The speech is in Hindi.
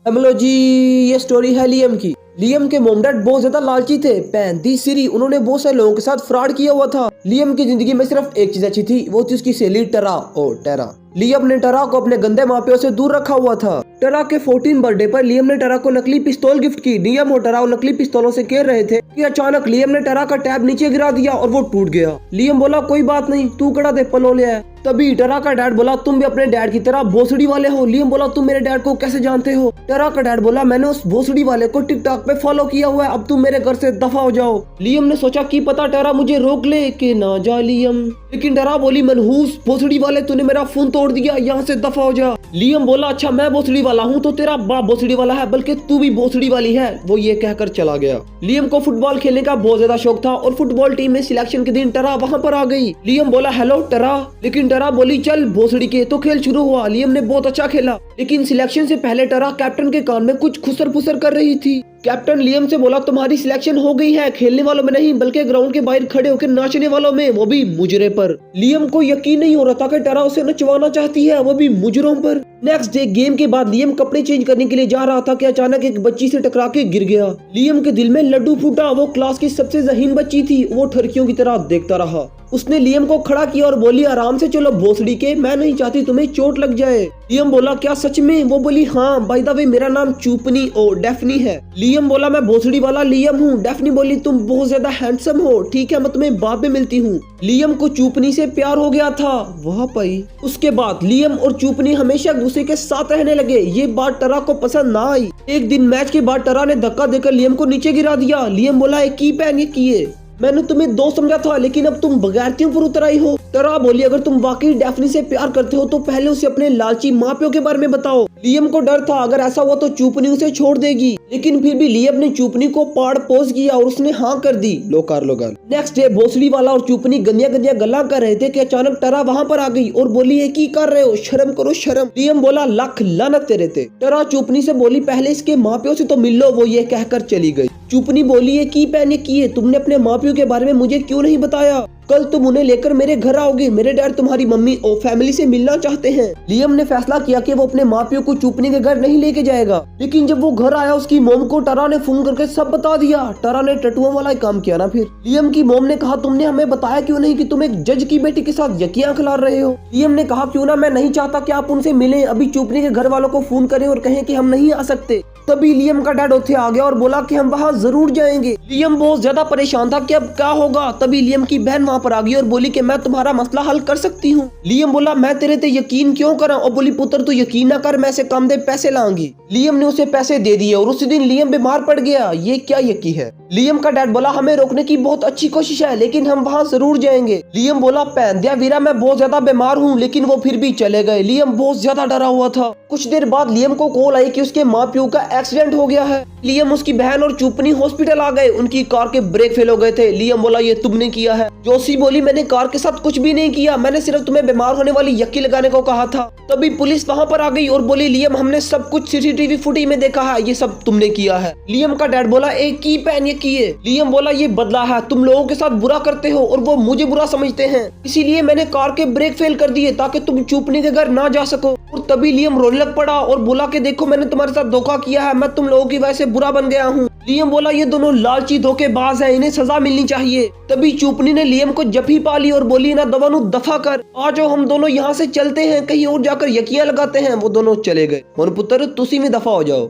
हेलो जी। ये स्टोरी है लियम की। लियम के मॉम डैड बहुत ज्यादा लालची थे। 35 सीरी उन्होंने बहुत सारे लोगों के साथ फ्रॉड किया हुआ था। लियम की जिंदगी में सिर्फ एक चीज अच्छी थी, वो थी उसकी सहेली टरा और टेरा। लियम ने टरा को अपने गंदे मापियों से दूर रखा हुआ था। टरा के 14 बर्थडे पर लियम ने टरा को नकली पिस्तौल गिफ्ट की। लियम और टरा नकली पिस्तौलों से खेल रहे थे कि अचानक लियम ने टरा का टैब नीचे गिरा दिया और वो टूट गया। लियम बोला कोई बात नहीं, तू कड़ा दे पलो ले आया। तभी टरा का डैड बोला तुम भी अपने डैड की तरह भोसड़ी वाले हो। लियम बोला तुम मेरे डैड को कैसे जानते हो? टरा का डैड बोला मैंने उस भोसड़ी वाले को टिकटॉक पे फॉलो किया हुआ है, अब तुम मेरे घर से दफा हो जाओ। लियम ने सोचा कि पता टरा मुझे रोक ले कि ना जा लियम, लेकिन टरा बोली मनहूस भोसड़ी वाले तूने मेरा फोन तोड़ दिया, यहाँ से दफा हो जा। लियम बोला अच्छा मैं भोसड़ी वाला हूँ तो तेरा बाप भोसड़ी वाला है, बल्कि तू भी भोसड़ी वाली है। वो ये कहकर चला गया। लियम को फुटबॉल खेलने का बहुत ज्यादा शौक था और फुटबॉल टीम में सिलेक्शन के दिन टरा वहाँ पर आ गई। लियम बोला हेलो टरा, लेकिन टरा बोली चल भोसड़ी के। तो खेल शुरू हुआ। लियम ने बहुत अच्छा खेला, लेकिन सिलेक्शन से पहले टरा कैप्टन के कान में कुछ खुसर फुसर कर रही थी। कैप्टन लियम से बोला तुम्हारी सिलेक्शन हो गई है, खेलने वालों में नहीं बल्कि ग्राउंड के बाहर खड़े होकर नाचने वालों में, वो भी मुजरे पर। लियम को यकीन नहीं हो रहा था कि टरा उसे नचवाना चाहती है, वो भी मुजरों पर। नेक्स्ट डे गेम के बाद लियम कपड़े चेंज करने के लिए जा रहा था कि अचानक एक बच्ची से टकरा के गिर गया। लियम के दिल में लड्डू फूटा। वो क्लास की सबसे ज़हीन बच्ची थी। वो ठरकियों की तरह देखता रहा। उसने लियम को खड़ा किया और बोली आराम से चलो भोसड़ी के, मैं नहीं चाहती तुम्हें चोट लग जाए। लियम बोला क्या सच में? वो बोली हाँ बाय द वे मेरा नाम चूपनी और डेफनी है। लियम बोला मैं भोसड़ी वाला लियम हूँ। डेफनी बोली तुम बहुत ज्यादा हैंडसम हो, ठीक है मैं तुम्हें बाद में मिलती हूँ। लियम को चूपनी से प्यार हो गया था। वह पाई उसके बाद लियम और चूपनी हमेशा दूसरे के साथ रहने लगे। ये बात टरा को पसंद ना आई। एक दिन मैच के बाद टरा ने धक्का देकर लियम को नीचे गिरा दिया। लियम बोला की पैन ये किए, मैंने तुम्हें दोस्त समझा था लेकिन अब तुम बगैरतियों पर उतर आई हो। टरा बोली अगर तुम वाकई डेफनी से प्यार करते हो तो पहले उसे अपने लालची माँ प्यो के बारे में बताओ। लियम को डर था अगर ऐसा हुआ तो चूपनी उसे छोड़ देगी, लेकिन फिर भी लियम ने चूपनी को पाड़ पोस किया और उसने हाँ कर दी। लोकार लोकार। नेक्स्ट डे भोसड़ी वाला और चूपनी गंदिया गंदिया गल्ला कर रहे थे कि अचानक टरा वहाँ पर आ गई और बोली है की कर रहे हो, शर्म करो शर्म। लियम बोला लाख लानत तेरे ते। टरा चूपनी से बोली पहले इसके माँ प्यो से तो मिल लो। वो ये कहकर चली गई। चूपनी बोली है की पैन ये किए, तुमने अपने माँ प्यो के बारे में मुझे क्यों नहीं बताया? कल तुम उन्हें लेकर मेरे घर आओगे, मेरे डैड तुम्हारी मम्मी और फैमिली से मिलना चाहते हैं। लियम ने फैसला किया कि वो अपने माँ प्यो को चूपनी के घर नहीं लेके जाएगा, लेकिन जब वो घर आया उसकी मोम को टरा ने फोन करके सब बता दिया। टरा ने टटुओं वाला काम किया ना। फिर लियम की मोम ने कहा तुमने हमें बताया क्यों नहीं कि तुम एक जज की बेटी के साथ यकियां खिला रहे हो? लियम ने कहा क्यों ना, मैं नहीं चाहता कि आप उनसे मिलें, अभी चूपनी के घर वालों को फोन करें और कहें कि हम नहीं आ सकते। तभी लियम का डैड उठे आ गया और बोला कि हम वहाँ जरूर जाएंगे। लियम बहुत ज्यादा परेशान था कि अब क्या होगा। तभी लियम की बहन वहाँ पर आ गई और बोली कि मैं तुम्हारा मसला हल कर सकती हूँ। लियम बोला मैं तेरे पे यकीन क्यों करा? और बोली पुत्र तू यकीन ना कर, मैं से कम दे पैसे लाऊंगी। लियम ने उसे पैसे दे दिए और उसी दिन लियम बीमार पड़ गया। ये क्या यकी है? लियम का डैड बोला हमें रोकने की बहुत अच्छी कोशिश है लेकिन हम वहाँ जरूर जाएंगे। लियम बोला पैन दिया वीरा मैं बहुत ज्यादा बीमार हूँ, लेकिन वो फिर भी चले गए। लियम बहुत ज्यादा डरा हुआ था। कुछ देर बाद लियम को कॉल आई कि उसके माँ प्यो का एक्सीडेंट हो गया है। लियम उसकी बहन और चूपनी हॉस्पिटल आ गए। उनकी कार के ब्रेक फेल हो गए थे। लियम बोला ये तुमने किया है। जोशी बोली मैंने कार के साथ कुछ भी नहीं किया, मैंने सिर्फ तुम्हें बीमार होने वाली यक्की लगाने को कहा था। तभी पुलिस वहाँ पर आ गई और बोली लियम हमने सब कुछ सीसीटीवी फुटेज में देखा है, ये सब तुमने किया है। लियम का डैड बोला एक की पैन ये किए। लियम बोला ये बदला है, तुम लोगों के साथ बुरा करते हो और वो मुझे बुरा समझते हैं, इसीलिए मैंने कार के ब्रेक फेल कर दिए ताकि तुम चूपनी के घर ना जा सको। और तभी लियम रोने लग पड़ा और बोला कि देखो मैंने तुम्हारे साथ धोखा किया है, मैं तुम लोगों की वजह से बुरा बन गया हूँ। लियम बोला ये दोनों लालची धोखेबाज हैं, इन्हें सजा मिलनी चाहिए। तभी चूपनी ने लियम को जफी पा ली और बोली ना दवानू दफा कर, आ जाओ हम दोनों यहाँ से चलते हैं, कहीं और जाकर यकियां लगाते हैं। वो दोनों चले गए। और पुत्र तुसी में दफा हो जाओ।